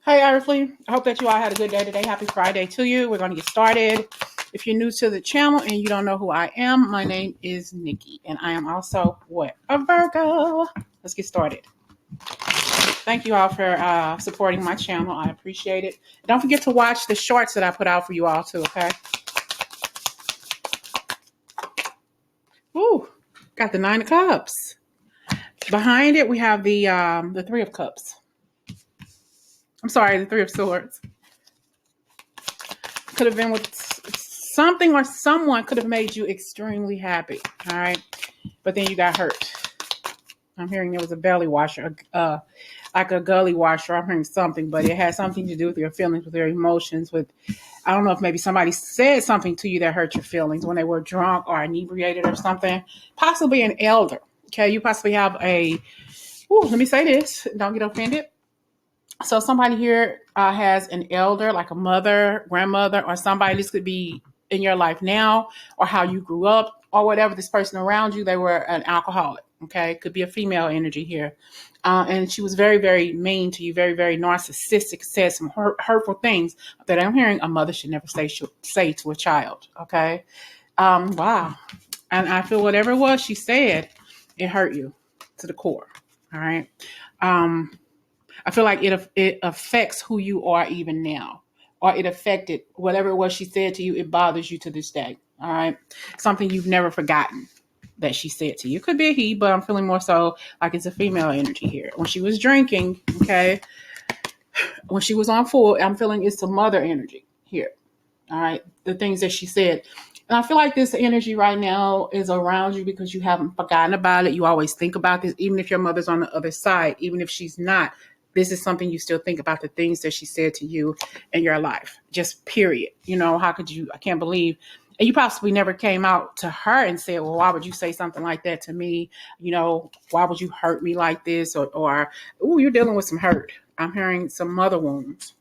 Hey, Earthly. I hope that you all had a good day today. Happy Friday to you. We're going to get started. If you're new to the channel and you don't know who I am, my name is Nikki, and I am also what? A Virgo. Let's get started. Thank you all for supporting my channel. I appreciate it. Don't forget to watch the shorts that I put out for you all too, okay? Ooh, got the Nine of Cups. Behind it, we have the Three of Cups. I'm sorry, the Three of Swords. Could have been with something or someone could have made you extremely happy, all right? But then you got hurt. I'm hearing there was a belly washer, like a gully washer. I'm hearing something, but it had something to do with your feelings, with your emotions, with, I don't know if maybe somebody said something to you that hurt your feelings when they were drunk or inebriated or something. Possibly an elder, okay? You possibly have let me say this, don't get offended. So somebody here has an elder, like a mother, grandmother, or somebody. This could be in your life now or how you grew up or whatever. This person around you, they were an alcoholic. Okay. Could be a female energy here. And she was very, very mean to you, very, very narcissistic, said some hurtful things that I'm hearing a mother should never say to a child. Okay. Wow. And I feel whatever it was she said, it hurt you to the core. All right. I feel like it affects who you are even now, or it affected whatever it was she said to you. It bothers you to this day. All right. Something you've never forgotten that she said to you. It could be a he, but I'm feeling more so like it's a female energy here. When she was drinking, okay, when she was on full, I'm feeling it's a mother energy here. All right. The things that she said. And I feel like this energy right now is around you because you haven't forgotten about it. You always think about this, even if your mother's on the other side, even if she's not. This is something you still think about, the things that she said to you in your life. Just period. You know, how could you? I can't believe. And you possibly never came out to her and said, well, why would you say something like that to me? You know, why would you hurt me like this? Or you're dealing with some hurt. I'm hearing some mother wounds.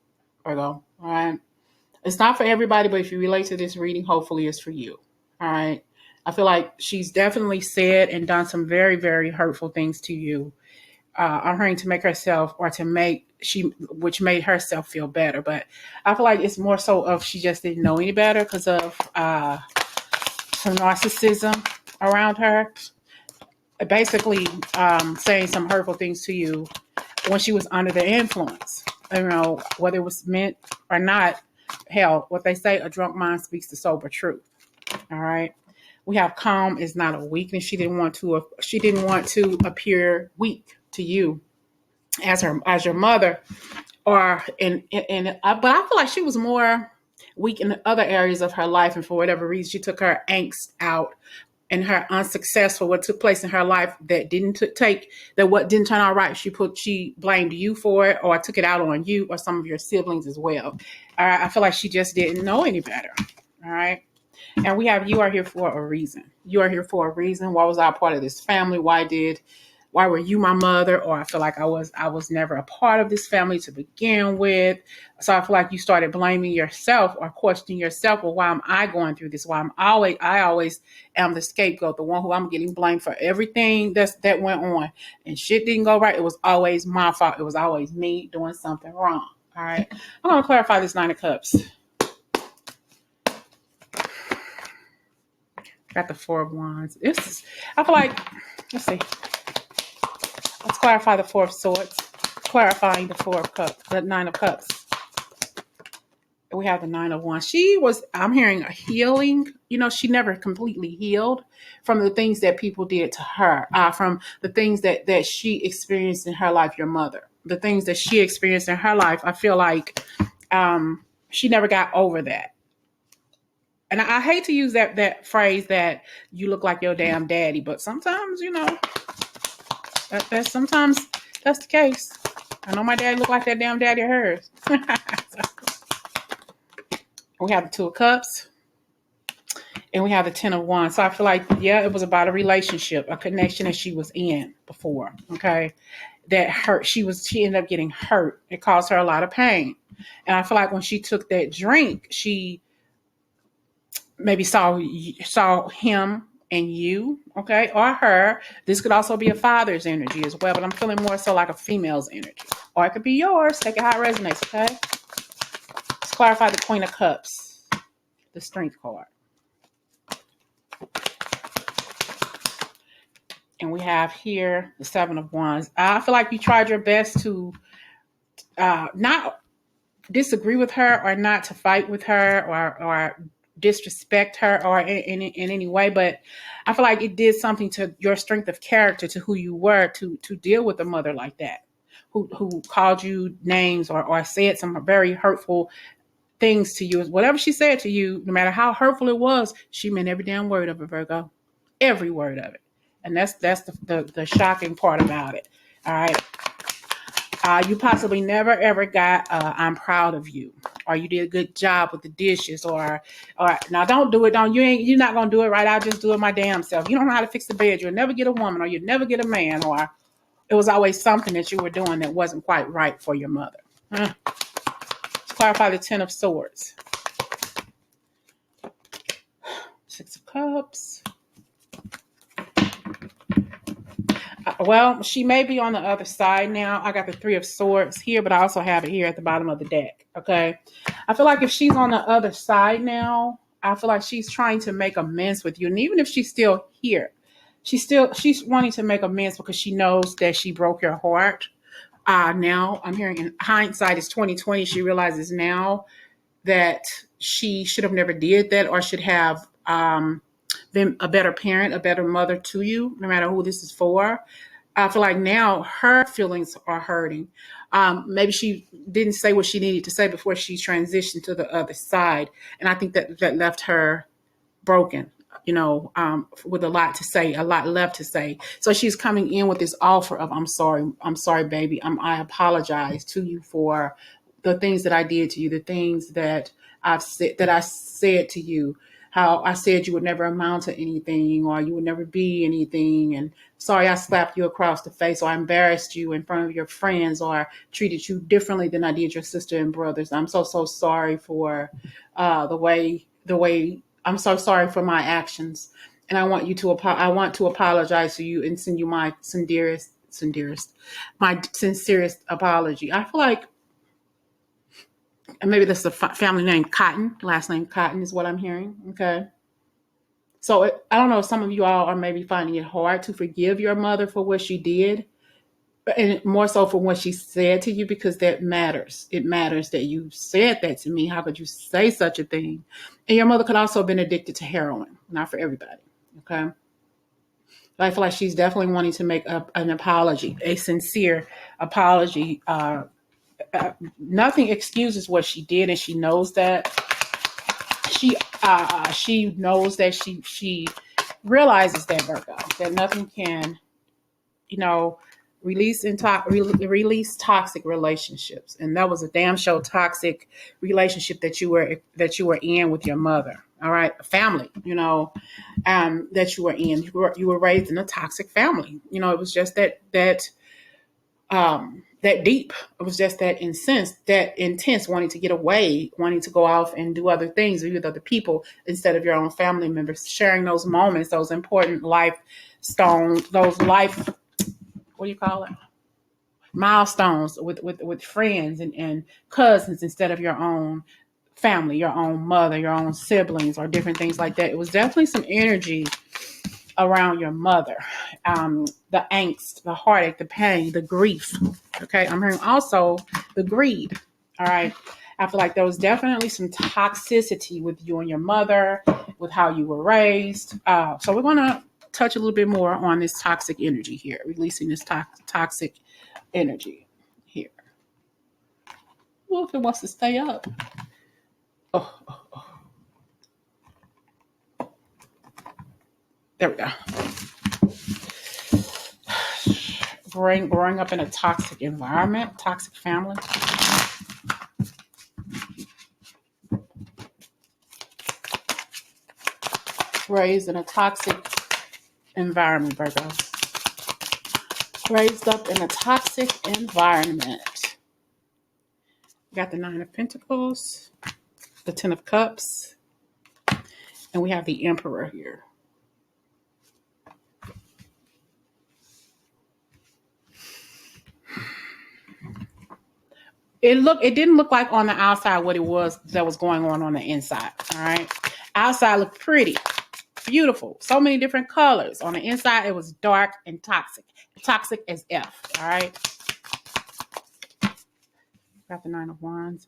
Virgo. All right. It's not for everybody, but if you relate to this reading, hopefully it's for you. All right. I feel like she's definitely said and done some very, very hurtful things to you. I'm hearing to make herself or to make which made herself feel better. But I feel like it's more so of she just didn't know any better because of some narcissism around her. Basically saying some hurtful things to you when she was under the influence. You know, whether it was meant or not. Hell, what they say, a drunk mind speaks the sober truth. All right. We have calm is not a weakness. She didn't want to appear weak to you as your mother, but I feel like she was more weak in other areas of her life, and for whatever reason, she took her angst out and her unsuccessful what took place in her life that didn't turn out right. She blamed you for it, or took it out on you or some of your siblings as well. All right, I feel like she just didn't know any better. All right. And we have, you are here for a reason. You are here for a reason. Why was I a part of this family? Why were you my mother? Or I feel like I was never a part of this family to begin with. So I feel like you started blaming yourself or questioning yourself. Well, why am I going through this? I always am the scapegoat, the one who I'm getting blamed for everything that went on. And shit didn't go right. It was always my fault. It was always me doing something wrong. All right. I'm going to clarify this Nine of Cups. Got the Four of Wands. I feel like, let's see. Let's clarify the Four of Swords. Clarifying the Four of Cups, the Nine of Cups. We have the Nine of Wands. I'm hearing a healing. You know, she never completely healed from the things that people did to her, from the things that she experienced in her life, your mother. The things that she experienced in her life, I feel like she never got over that. And I hate to use that phrase that you look like your damn daddy, but sometimes, you know, sometimes that's the case. I know my dad looked like that damn daddy of hers. We have the Two of Cups and we have the Ten of Wands. So I feel like, it was about a relationship, a connection that she was in before. Okay. That hurt. She ended up getting hurt. It caused her a lot of pain. And I feel like when she took that drink, she maybe saw him in you, okay, or her. This could also be a father's energy as well, but I'm feeling more so like a female's energy. Or it could be yours. Take it how it resonates, okay? Let's clarify the Queen of Cups, the Strength card. And we have here the Seven of Wands. I feel like you tried your best to not disagree with her or not to fight with her or disrespect her or in any way, but I feel like it did something to your strength of character, to who you were, to deal with a mother like that, who called you names or said some very hurtful things to you. Whatever she said to you, no matter how hurtful it was, she meant every damn word of it, Virgo. Every word of it. And that's the shocking part about it. All right. You possibly never ever got I'm proud of you, or you did a good job with the dishes, or now don't do it. You're not gonna do it right. I'll just do it my damn self. You don't know how to fix the bed. You'll never get a woman, or you'll never get a man, or it was always something that you were doing that wasn't quite right for your mother. Let's clarify the Ten of Swords. Six of Cups. Well, she may be on the other side now. I got the Three of Swords here, but I also have it here at the bottom of the deck. Okay. I feel like if she's on the other side now, I feel like she's trying to make amends with you. And even if she's still here, she's wanting to make amends because she knows that she broke your heart. Now I'm hearing in hindsight is 2020. She realizes now that she should have never did that, or should have been a better parent, a better mother to you, no matter who this is for. I feel like now her feelings are hurting. Maybe she didn't say what she needed to say before she transitioned to the other side. And I think that left her broken, with a lot to say, a lot left to say. So she's coming in with this offer of, I'm sorry, baby. I apologize to you for the things that I did to you, the things that I said to you, how I said you would never amount to anything, or you would never be anything. And sorry, I slapped you across the face, or I embarrassed you in front of your friends, or treated you differently than I did your sister and brothers. I'm so sorry for the way I'm so sorry for my actions, and I want to apologize to you and send you my my sincerest apology. I feel like, and maybe that's the family name Cotton, last name Cotton is what I'm hearing. Okay. So I don't know if some of you all are maybe finding it hard to forgive your mother for what she did, and more so for what she said to you, because that matters. It matters that you said that to me. How could you say such a thing? And your mother could also have been addicted to heroin. Not for everybody. Okay. But I feel like she's definitely wanting to make an apology, a sincere apology. Nothing excuses what she did, and she knows that. She knows that she realizes that, Virgo, that nothing can, release toxic relationships. And that was a damn show toxic relationship that you were in with your mother. All right, family, that you were in. You were raised in a toxic family. It was just that deep. It was just that intense, wanting to get away, wanting to go off and do other things with other people instead of your own family members, sharing those moments, those important life stones, those life, what do you call it? Milestones with friends and cousins instead of your own family, your own mother, your own siblings, or different things like that. It was definitely some energy around your mother, the angst, the heartache, the pain, the grief. Okay, I'm hearing also the greed. All right, I feel like there was definitely some toxicity with you and your mother, with how you were raised. So we're gonna touch a little bit more on this toxic energy here, releasing this toxic energy here. Well, if it wants to stay up. Oh, there we go. Growing up in a toxic environment, toxic family. Raised in a toxic environment, Virgo. Raised up in a toxic environment. We got the Nine of Pentacles, the Ten of Cups, and we have the Emperor here. It didn't look like on the outside what it was that was going on the inside. All right. Outside looked pretty, beautiful, so many different colors. On the inside, it was dark and toxic as F. All right. Got the Nine of Wands.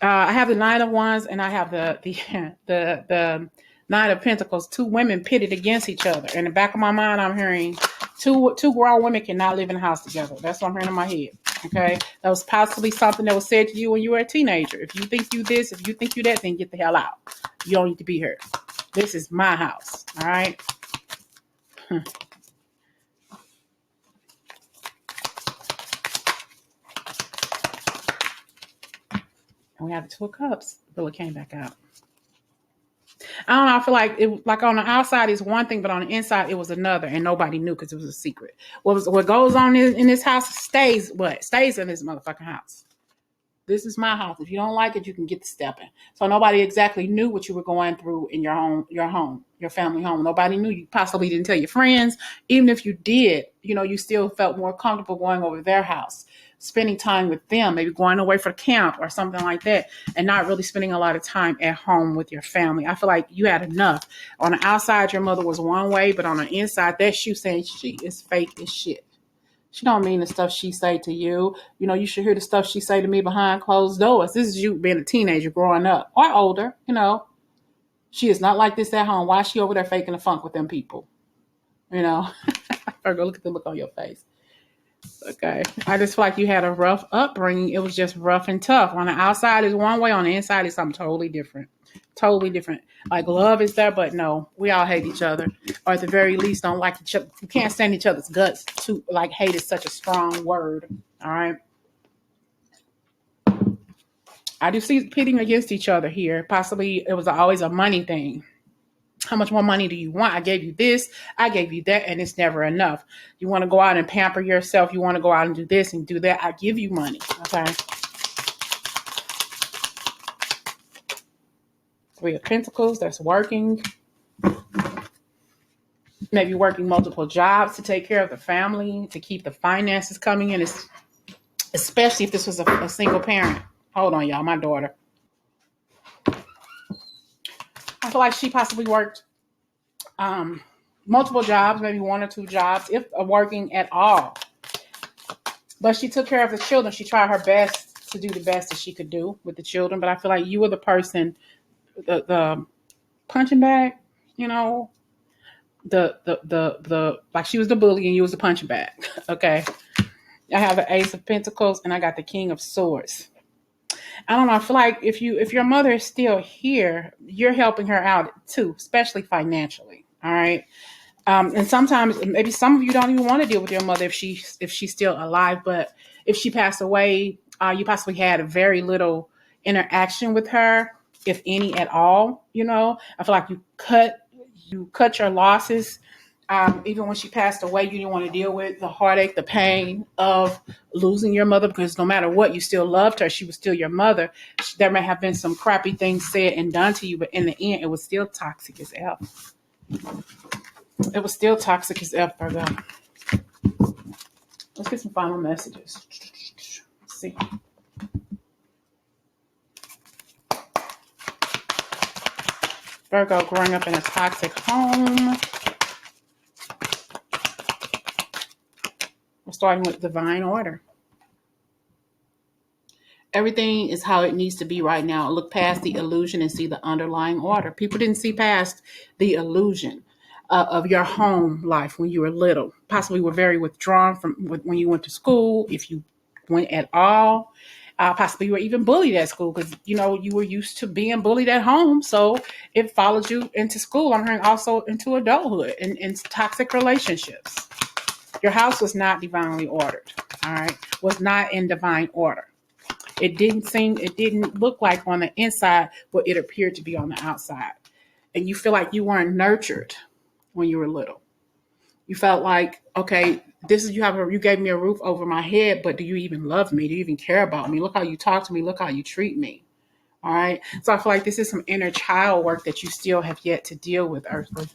I have the Nine of Wands, and I have the Nine of Pentacles. Two women pitted against each other. In the back of my mind, I'm hearing two grown women cannot live in a house together. That's what I'm hearing in my head. Okay, that was possibly something that was said to you when you were a teenager. If you think you this, if you think you that, then get the hell out. You don't need to be here. This is my house. All right. And we have the Two of Cups. Really came back out. I don't know. I feel like it, like on the outside is one thing, but on the inside it was another, and nobody knew because it was a secret. What goes on in this house stays in this motherfucking house. This is my house. If you don't like it, you can get to stepping. So nobody exactly knew what you were going through in your family home. Nobody knew. You possibly didn't tell your friends. Even if you did, you still felt more comfortable going over their house, spending time with them, maybe going away for camp or something like that, and not really spending a lot of time at home with your family. I feel like you had enough. On the outside, your mother was one way, but on the inside, that's you saying she is fake as shit. She don't mean the stuff she say to you. You should hear the stuff she say to me behind closed doors. This is you being a teenager growing up or older. She is not like this at home. Why is she over there faking the funk with them people? Virgo, look at the look on your face. Okay. I just feel like you had a rough upbringing. It was just rough and tough. On the outside is one way. On the inside is something totally different. Totally different. Like love is there, but no, we all hate each other. Or at the very least, don't like each other. We can't stand each other's guts. Like hate is such a strong word. All right. I do see pitting against each other here. Possibly it was always a money thing. How much more money do you want? I gave you this, I gave you that, and it's never enough. You want to go out and pamper yourself. You want to go out and do this and do that. I give you money. Okay. Three of Pentacles, that's working. Maybe working multiple jobs to take care of the family, to keep the finances coming in, especially if this was a single parent. Hold on, y'all, my daughter. I feel like she possibly worked multiple jobs, maybe one or two jobs, if working at all. But she took care of the children. She tried her best to do the best that she could do with the children. But I feel like you were the person, the punching bag, the like she was the bully and you was the punching bag. Okay. I have the Ace of Pentacles and I got the King of Swords. I don't know. I feel like if your mother is still here, you're helping her out too, especially financially. All right. And sometimes maybe some of you don't even want to deal with your mother if she's still alive. But if she passed away, you possibly had a very little interaction with her, if any at all. I feel like you cut your losses. Even when she passed away, you didn't want to deal with the heartache, the pain of losing your mother, because no matter what, you still loved her. She was still your mother. There may have been some crappy things said and done to you, but in the end, it was still toxic as F. It was still toxic as F, Virgo. Let's get some final messages. Let's see. Virgo growing up in a toxic home. We're starting with divine order. Everything is how it needs to be right now. Look past the illusion and see the underlying order. People didn't see past the illusion of your home life when you were little. Possibly were very withdrawn from when you went to school, if you went at all. Possibly you were even bullied at school because, you were used to being bullied at home. So it followed you into school. I'm hearing also into adulthood and toxic relationships. Your house was not divinely ordered, all right? Was not in divine order. It didn't look like on the inside what it appeared to be on the outside. And you feel like you weren't nurtured when you were little. You felt like, okay, you gave me a roof over my head, but do you even love me? Do you even care about me? Look how you talk to me. Look how you treat me. All right. So I feel like this is some inner child work that you still have yet to deal with, Earthly.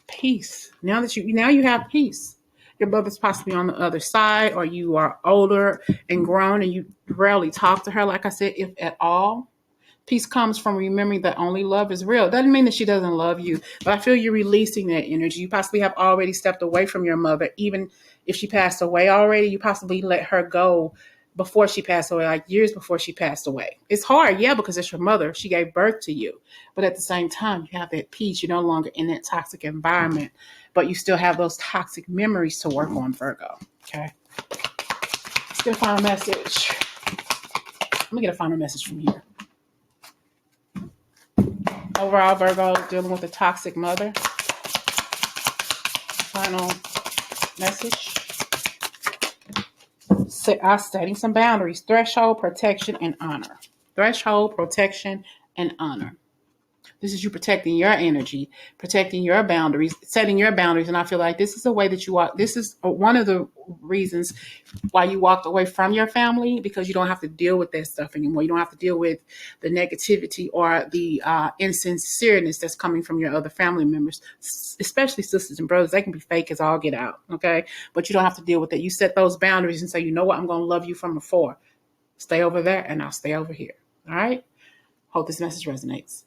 Peace. Now you have peace. Your mother's possibly on the other side, or you are older and grown and you rarely talk to her, like I said, if at all. Peace comes from remembering that only love is real. Doesn't mean that she doesn't love you, but I feel you're releasing that energy. You possibly have already stepped away from your mother. Even if she passed away already, you possibly let her go before she passed away, like years before she passed away. It's hard, yeah, because it's your mother. She gave birth to you. But at the same time, you have that peace. You're no longer in that toxic environment, but you still have those toxic memories to work on, Virgo. Okay. Let's get a final message. Let me get a final message from here. Overall, Virgo, dealing with a toxic mother. Final message. Setting some boundaries. Threshold, protection, and honor. Threshold, protection, and honor. This is you protecting your energy, protecting your boundaries, setting your boundaries. And I feel like this is a way that you walk. This is one of the reasons why you walked away from your family, because you don't have to deal with that stuff anymore. You don't have to deal with the negativity or the insincereness that's coming from your other family members, especially sisters and brothers. They can be fake as all get out. Okay. But you don't have to deal with it. You set those boundaries and say, you know what? I'm going to love you from afar. Stay over there and I'll stay over here. All right. Hope this message resonates.